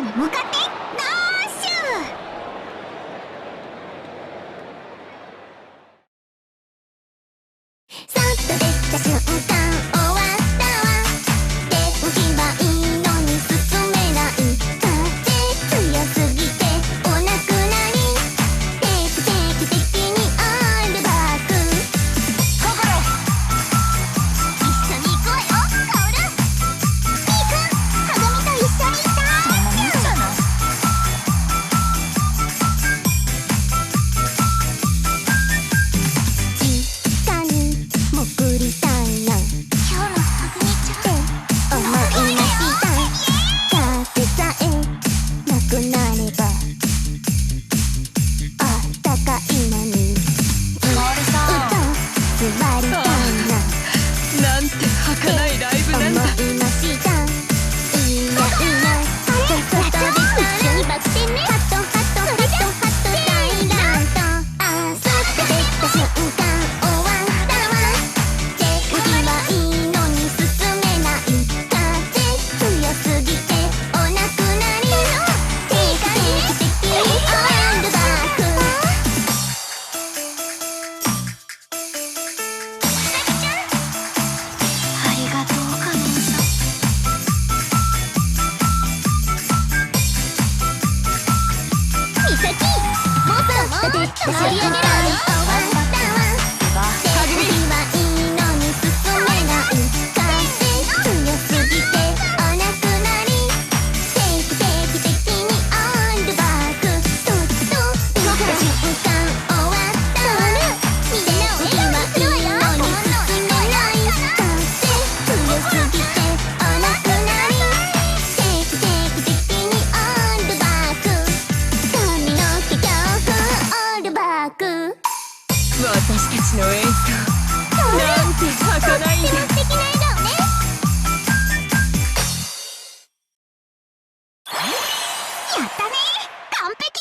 に向かってダッシュ。さっと出た瞬間終わったわ。電気はいいのに進めない。風強すぎてお亡くなり。定期的にオールバック。心一緒に行こうよカオル。いいかはぐみと一緒にいたい。実家に潜りたいなって思いました。風さえなくなればあったかいのに。ずっと座りたいななんて儚いライブ思なんだ。いました。いいないいなハトハトで一緒にバク転ね。ハトハトハトハト大乱闘。あーさっと出た瞬間終わったわ。電気はいいのに進めない。風強すぎてお亡くなり。定期的にオールバック。ありがとうカノンさん。ミサキもっと出た瞬間終わったわ。電気はいいのに進めない。風強すぎてお亡くなり。定期的にオールバック。とっと出た瞬間終わったわ。電気はいいのに進めない。風強すぎてお亡くなり。定期的にオールバック。髪の毛強風オールバック。私たちの演奏なんて儚いんだ。素敵な笑顔ね。やったね完璧。